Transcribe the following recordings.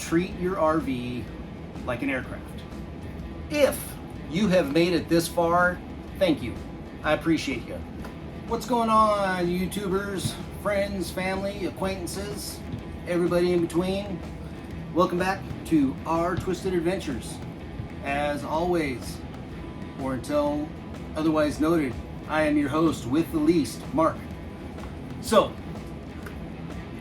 treat your RV like an aircraft. If you have made it this far, thank you. I appreciate you. What's going on, YouTubers, friends, family, acquaintances, everybody in between? Welcome back to our Twisted Adventures. As always, or until otherwise noted, I am your host with the least, Mark. So,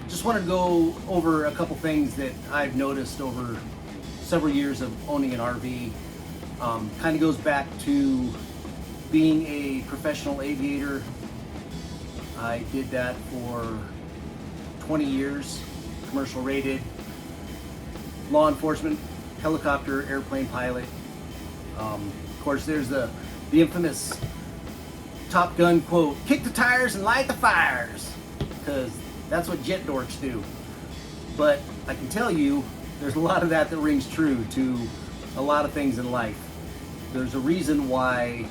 just want to go over a couple things that I've noticed over several years of owning an RV. Kind of goes back to being a professional aviator. I did that for 20 years, commercial rated, law enforcement, helicopter, airplane pilot. Of course, there's the infamous Top Gun quote, "Kick the tires and light the fires," because that's what jet dorks do. But I can tell you, there's a lot of that rings true to a lot of things in life. There's a reason why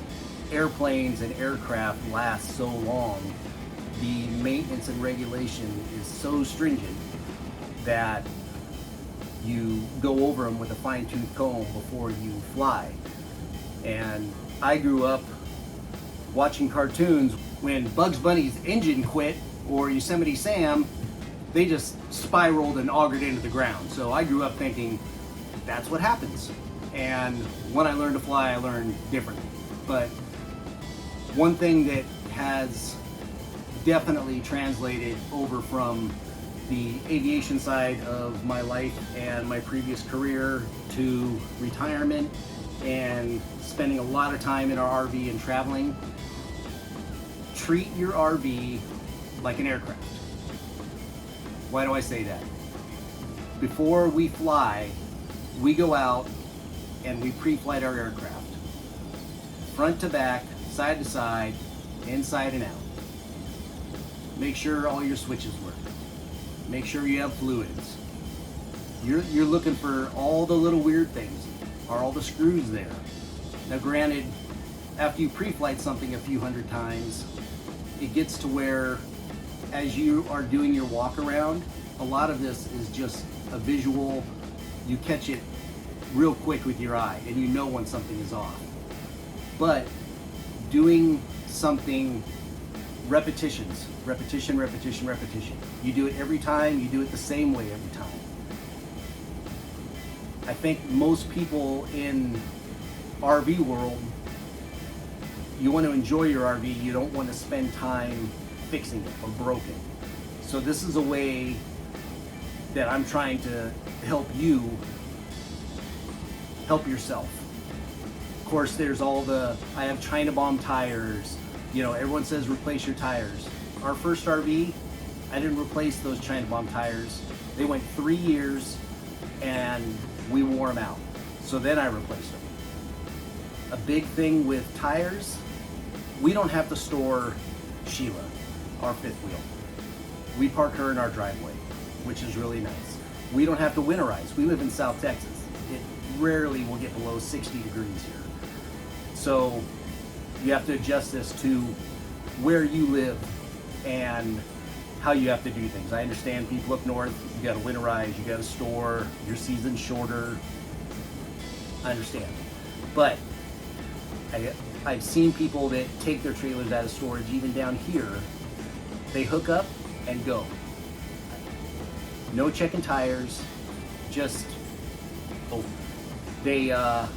airplanes and aircraft last so long. The maintenance and regulation is so stringent that you go over them with a fine-tooth comb before you fly. And I grew up watching cartoons when Bugs Bunny's engine quit or Yosemite Sam, they just spiraled and augured into the ground. So I grew up thinking that's what happens. And when I learned to fly, I learned differently. But one thing that has definitely translated over from the aviation side of my life and my previous career to retirement and spending a lot of time in our RV and traveling. Treat your RV like an aircraft. Why do I say that? Before we fly, we go out and we pre-flight our aircraft. Front to back, side to side, inside and out. Make sure all your switches work. Make sure you have fluids. You're looking for all the little weird things. Are all the screws there? Now granted, after you pre-flight something a few hundred times, it gets to where as you are doing your walk around, a lot of this is just a visual. You catch it real quick with your eye and you know when something is off. But doing something, repetitions, repetition. You do it every time, you do it the same way every time. I think most people in RV world, you want to enjoy your RV, you don't want to spend time fixing it or broken. So this is a way that I'm trying to help you help yourself. Of course, there's I have China bomb tires. You know, everyone says replace your tires. Our first RV, I didn't replace those China bomb tires. They went 3 years and we wore them out. So then I replaced them. A big thing with tires, we don't have to store Sheila, our fifth wheel. We park her in our driveway, which is really nice. We don't have to winterize. We live in South Texas. It rarely will get below 60 degrees here. So you have to adjust this to where you live and how you have to do things. I understand people up north, you gotta winterize, you gotta store, your season's shorter. I understand. But I've seen people that take their trailers out of storage, even down here. They hook up and go. No checking tires, just, those are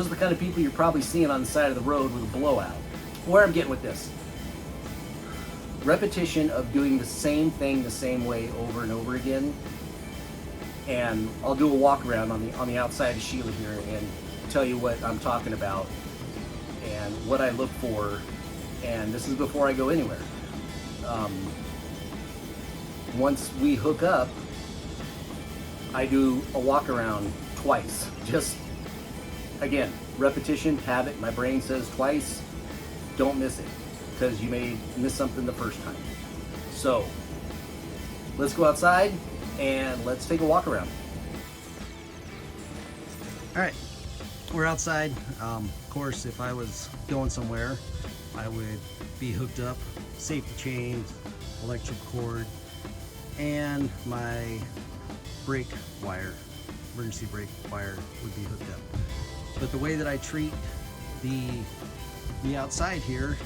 the kind of people you're probably seeing on the side of the road with a blowout. Where I'm getting with this, repetition of doing the same thing the same way over and over again. And I'll do a walk around on the outside of Sheila here and tell you what I'm talking about and what I look for. And this is before I go anywhere. Once we hook up, I do a walk around twice. Just, again, repetition, habit. My brain says twice, don't miss it, because you may miss something the first time. So let's go outside and let's take a walk around. All right, we're outside. Of course, if I was going somewhere, I would be hooked up, safety chains, electric cord, and my brake wire, emergency brake wire would be hooked up. But the way that I treat the outside here,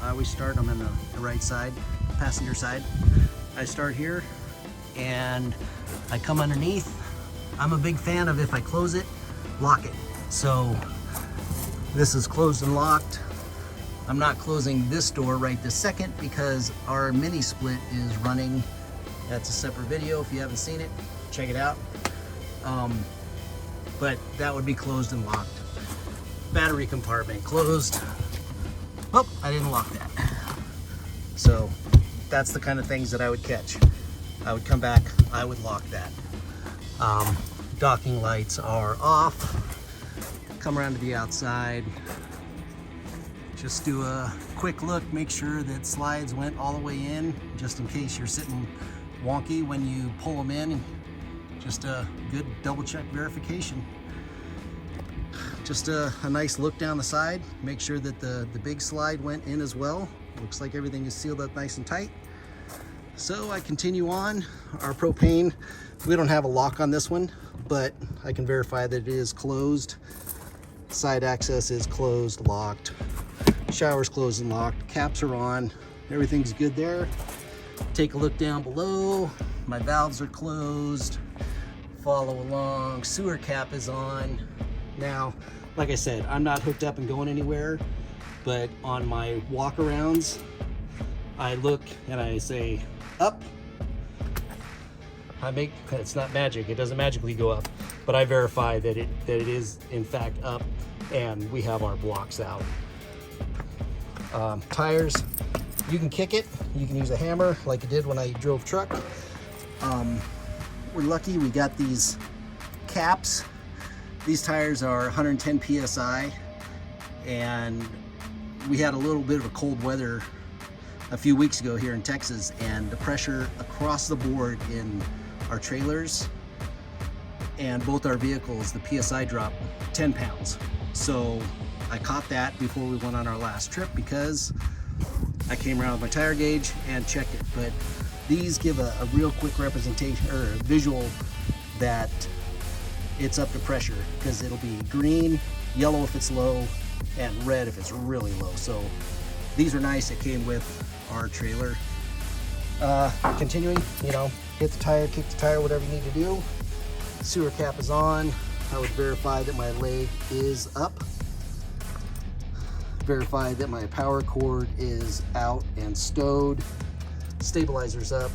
I always start, I'm on the right side, passenger side. I start here and I come underneath. I'm a big fan of, if I close it, lock it. So this is closed and locked. I'm not closing this door right this second because our mini split is running. That's a separate video. If you haven't seen it, check it out. But that would be closed and locked. Battery compartment closed. Oh, I didn't lock that. So that's the kind of things that I would catch. I would come back, I would lock that. Docking lights are off. Come around to the outside. Just do a quick look, make sure that slides went all the way in, just in case you're sitting wonky when you pull them in. Just a good double check verification. Just a nice look down the side, make sure that the big slide went in as well. Looks like everything is sealed up nice and tight. So I continue on. Our propane, we don't have a lock on this one, but I can verify that it is closed. Side access is closed, locked. Shower's closed and locked. Caps are on. Everything's good there. Take a look down below. My valves are closed. Follow along. Sewer cap is on. Now, like I said, I'm not hooked up and going anywhere, but on my walk-arounds, I look and I say up. It's not magic. It doesn't magically go up, but I verify that it is in fact up, and we have our blocks out. Tires, you can kick it, you can use a hammer like I did when I drove truck. We're lucky we got these caps. These tires are 110 psi, and we had a little bit of a cold weather a few weeks ago here in Texas, and the pressure across the board in our trailers and both our vehicles, the psi dropped 10 pounds. So I caught that before we went on our last trip because I came around with my tire gauge and checked it. But these give a real quick representation or a visual that it's up to pressure, because it'll be green, yellow if it's low, and red if it's really low. So these are nice. It came with our trailer. Continuing, hit the tire, kick the tire, whatever you need to do. Sewer cap is on. I would verify that my leg is up. Verify that my power cord is out and stowed. Stabilizer's up.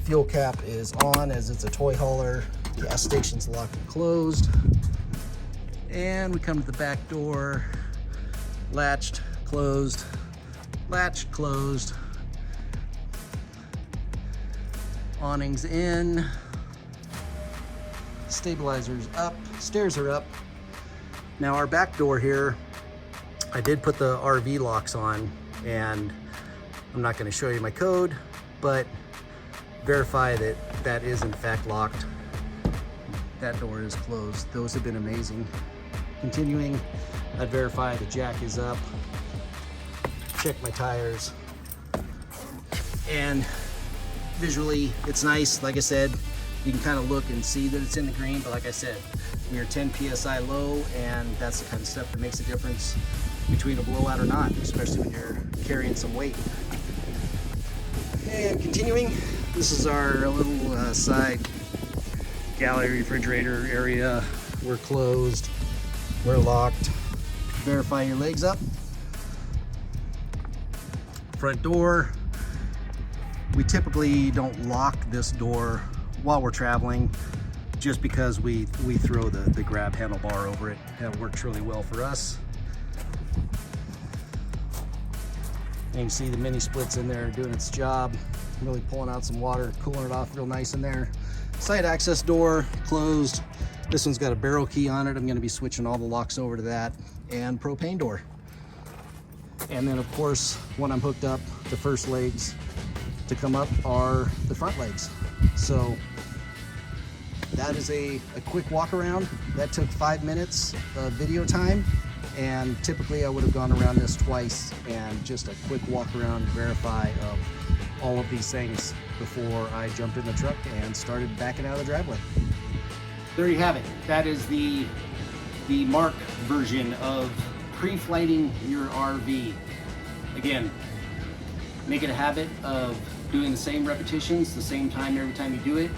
Fuel cap is on, as it's a toy hauler. Gas station's locked and closed. And we come to the back door. Latched, closed. Latch, closed. Awnings in. Stabilizer's up. Stairs are up. Now our back door here, I did put the RV locks on, and I'm not going to show you my code, but verify that that is in fact locked. That door is closed. Those have been amazing. Continuing, I'd verify the jack is up. Check my tires. And visually, it's nice. Like I said, you can kind of look and see that it's in the green, but like I said, you're 10 psi low, and that's the kind of stuff that makes a difference between a blowout or not, especially when you're carrying some weight. And continuing, this is our little side galley refrigerator area. We're closed, we're locked. Verify your legs up. Front door, we typically don't lock this door while we're traveling, just because we throw the grab handlebar over it. That works really well for us. And you can see the mini splits in there doing its job, really pulling out some water, cooling it off real nice in there. Side access door closed. This one's got a barrel key on it. I'm going to be switching all the locks over to that. And propane door. And then of course, when I'm hooked up, the first legs to come up are the front legs. So that is a quick walk around. That took 5 minutes of video time, and typically I would have gone around this twice, and just a quick walk around, verify of all all of these things before I jumped in the truck and started backing out of the driveway. There you have it. That is the Mark version of pre-flighting your RV. Again, make it a habit of doing the same repetitions, the same time every time you do it,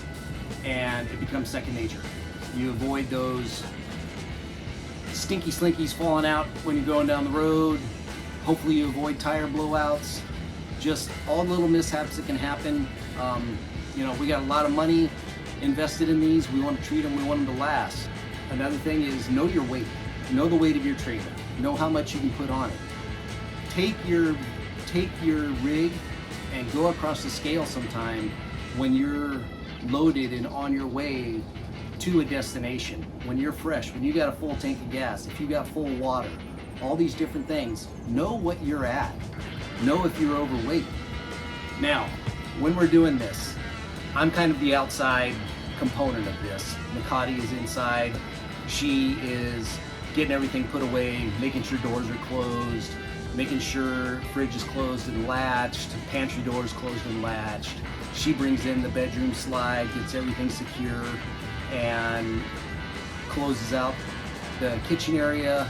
and it becomes second nature. You avoid those stinky slinkies falling out when you're going down the road. Hopefully you avoid tire blowouts. Just all the little mishaps that can happen. You know, we got a lot of money invested in these. We want to treat them, we want them to last. Another thing is know your weight. Know the weight of your trailer. Know how much you can put on it. Take your rig and go across the scale sometime when you're loaded and on your way to a destination. When you're fresh, when you got a full tank of gas, if you got full water, all these different things. Know what you're at. Know if you're overweight. Now, when we're doing this, I'm kind of the outside component of this. Makati is inside. She is getting everything put away, making sure doors are closed, making sure fridge is closed and latched, pantry doors closed and latched. She brings in the bedroom slide, gets everything secure, and closes out the kitchen area,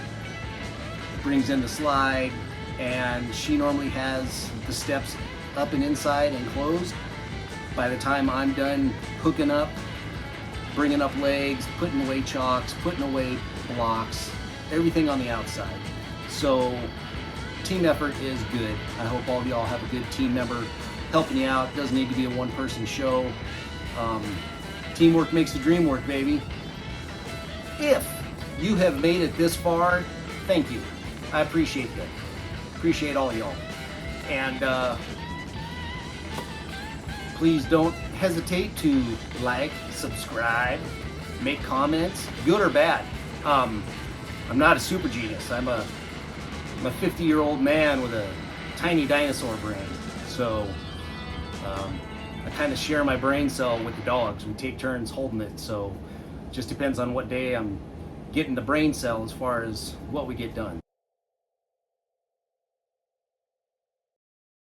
brings in the slide, and she normally has the steps up and inside and closed. By the time I'm done hooking up, bringing up legs, putting away chocks, putting away blocks, everything on the outside. So team effort is good. I hope all of y'all have a good team member helping you out. It doesn't need to be a one-person show. Teamwork makes the dream work, baby. If you have made it this far, thank you. I appreciate that. Appreciate all y'all. And please don't hesitate to like, subscribe, make comments, good or bad. I'm not a super genius. I'm a 50-year-old man with a tiny dinosaur brain. So I kind of share my brain cell with the dogs. We take turns holding it. So just depends on what day I'm getting the brain cell as far as what we get done.